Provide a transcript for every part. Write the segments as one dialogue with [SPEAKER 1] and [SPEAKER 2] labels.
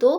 [SPEAKER 1] 2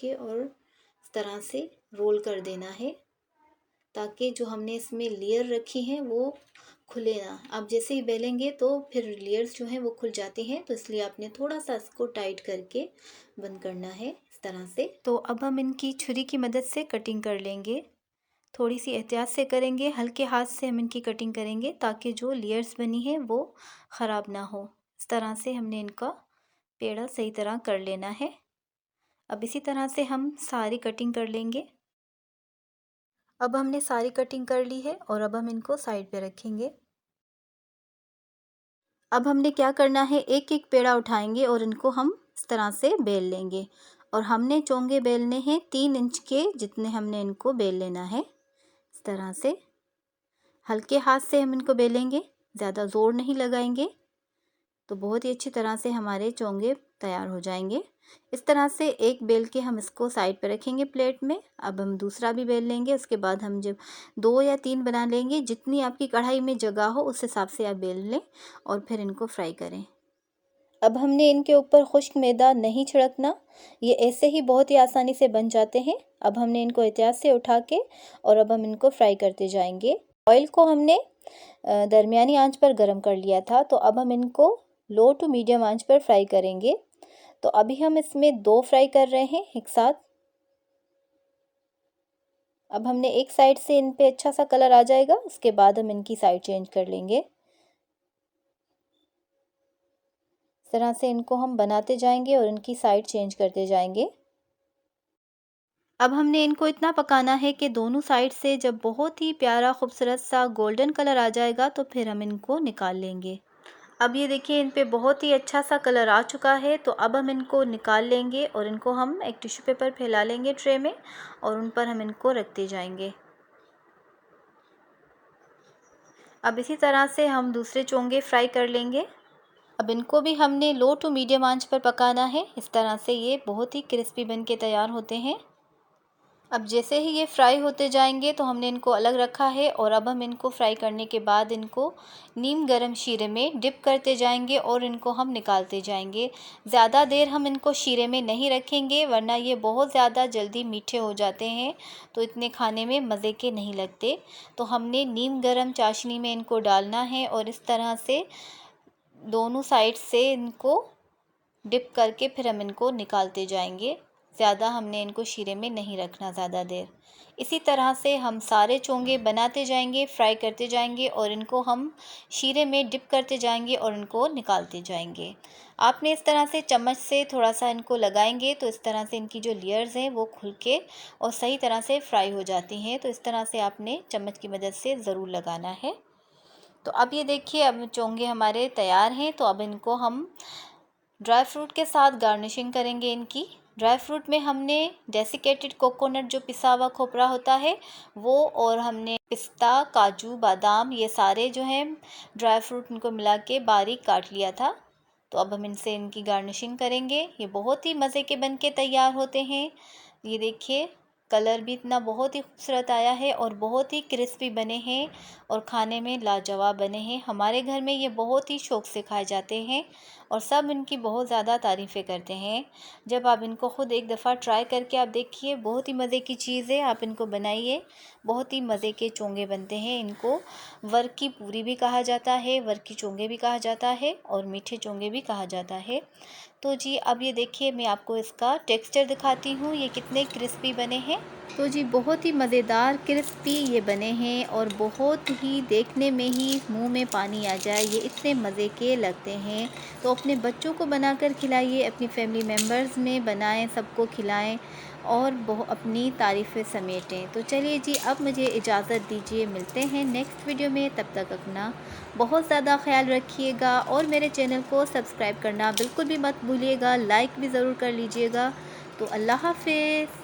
[SPEAKER 1] के और इस तरह से रोल कर देना है, ताकि जो हमने इसमें लेयर रखी हैं वो खुले ना। आप जैसे ही बेलेंगे तो फिर लेयर्स जो हैं वो खुल जाती हैं, तो इसलिए आपने थोड़ा सा इसको टाइट करके बंद करना है इस तरह से। तो अब हम इनकी छुरी की मदद से कटिंग कर लेंगे। थोड़ी सी एहतियात से करेंगे, हल्के हाथ से हम इनकी कटिंग करेंगे ताकि जो लेयर्स बनी है वो ख़राब ना हो। इस तरह से हमने इनका पेड़ा सही तरह कर लेना है। अब इसी तरह से हम सारी कटिंग कर लेंगे। अब हमने सारी कटिंग कर ली है और अब हम इनको साइड पे रखेंगे। अब हमने क्या करना है, एक एक पेड़ा उठाएंगे और इनको हम इस तरह से बेल लेंगे। और हमने चोंगे बेलने हैं 3 इंच के जितने हमने इनको बेल लेना है। इस तरह से हल्के हाथ से हम इनको बेलेंगे, ज़्यादा ज़ोर नहीं लगाएंगे, तो बहुत ही अच्छी तरह से हमारे चोंगे तैयार हो जाएंगे। इस तरह से एक बेल के हम इसको साइड पर रखेंगे प्लेट में। अब हम दूसरा भी बेल लेंगे। उसके बाद हम जब 2 या 3 बना लेंगे, जितनी आपकी कढ़ाई में जगह हो उस हिसाब से आप बेल लें और फिर इनको फ्राई करें। अब हमने इनके ऊपर खुश्क मैदा नहीं छिड़कना, ये ऐसे ही बहुत ही आसानी से बन जाते हैं। अब हमने इनको एहतियात से उठा के और अब हम इनको फ्राई करते जाएंगे। ऑयल को हमने दरमियानी आंच पर गर्म कर लिया था, तो अब हम इनको लो टू मीडियम आंच पर फ्राई करेंगे। तो अभी हम इसमें 2 फ्राई कर रहे हैं एक साथ। अब हमने एक साइड से इन पे अच्छा सा कलर आ जाएगा, उसके बाद हम इनकी साइड चेंज कर लेंगे। इस तरह से इनको हम बनाते जाएंगे और इनकी साइड चेंज करते जाएंगे। अब हमने इनको इतना पकाना है कि दोनों साइड से जब बहुत ही प्यारा खूबसूरत सा गोल्डन कलर आ जाएगा तो फिर हम इनको निकाल लेंगे। अब ये देखिए इन पे बहुत ही अच्छा सा कलर आ चुका है, तो अब हम इनको निकाल लेंगे और इनको हम एक टिश्यू पेपर फैला लेंगे ट्रे में और उन पर हम इनको रखते जाएंगे। अब इसी तरह से हम दूसरे चोंगे फ्राई कर लेंगे। अब इनको भी हमने लो टू मीडियम आंच पर पकाना है। इस तरह से ये बहुत ही क्रिस्पी बन के तैयार होते हैं। अब जैसे ही ये फ्राई होते जाएंगे तो हमने इनको अलग रखा है और अब हम इनको फ्राई करने के बाद इनको नीम गरम शीरे में डिप करते जाएंगे और इनको हम निकालते जाएंगे। ज़्यादा देर हम इनको शीरे में नहीं रखेंगे, वरना ये बहुत ज़्यादा जल्दी मीठे हो जाते हैं, तो इतने खाने में मज़े के नहीं लगते। तो हमने नीम गरम चाशनी में इनको डालना है और इस तरह से दोनों साइड से इनको डिप करके फिर हम इनको निकालते जाएंगे। ज़्यादा हमने इनको शीरे में नहीं रखना ज़्यादा देर। इसी तरह से हम सारे चोंगे बनाते जाएंगे, फ्राई करते जाएंगे और इनको हम शीरे में डिप करते जाएंगे और इनको निकालते जाएंगे। आपने इस तरह से चम्मच से थोड़ा सा इनको लगाएंगे तो इस तरह से इनकी जो लेयर्स हैं वो खुल के और सही तरह से फ्राई हो जाती हैं। तो इस तरह से आपने चम्मच की मदद से ज़रूर लगाना है। तो अब ये देखिए अब चोंगे हमारे तैयार हैं। तो अब इनको हम ड्राई फ्रूट के साथ गार्निशिंग करेंगे इनकी। ड्राई फ्रूट में हमने डेसिकेटेड कोकोनट जो पिसा हुआ खोपरा होता है वो, और हमने पिस्ता, काजू, बादाम, ये सारे जो हैं ड्राई फ्रूट इनको मिला के बारीक काट लिया था। तो अब हम इनसे इनकी गार्निशिंग करेंगे। ये बहुत ही मज़े के बन के तैयार होते हैं। ये देखिए कलर भी इतना बहुत ही खूबसूरत आया है और बहुत ही क्रिस्पी बने हैं और खाने में लाजवाब बने हैं। हमारे घर में ये बहुत ही शौक़ से खाए जाते हैं और सब इनकी बहुत ज़्यादा तारीफ़ें करते हैं। जब आप इनको ख़ुद एक दफ़ा ट्राई करके आप देखिए, बहुत ही मज़े की चीज़ है, आप इनको बनाइए, बहुत ही मज़े के चोंगे बनते हैं। इनको वर की पूरी भी कहा जाता है, वर की चोंगे भी कहा जाता है और मीठे चोंगे भी कहा जाता है। तो जी अब ये देखिए मैं आपको इसका टेक्सचर दिखाती हूँ, ये कितने क्रिस्पी बने हैं। तो जी बहुत ही मज़ेदार क्रिस्पी ये बने हैं और बहुत ही देखने में ही मुंह में पानी आ जाए, ये इतने मज़े के लगते हैं। तो अपने बच्चों को बनाकर खिलाइए, अपनी फैमिली मेम्बर्स में बनाएं, सबको खिलाएं और अपनी तारीफ़ें समेटें। तो चलिए जी अब मुझे इजाज़त दीजिए, मिलते हैं नेक्स्ट वीडियो में। तब तक अपना बहुत ज़्यादा ख्याल रखिएगा और मेरे चैनल को सब्सक्राइब करना बिल्कुल भी मत भूलिएगा, लाइक भी ज़रूर कर लीजिएगा। तो अल्लाह हाफ़िज़।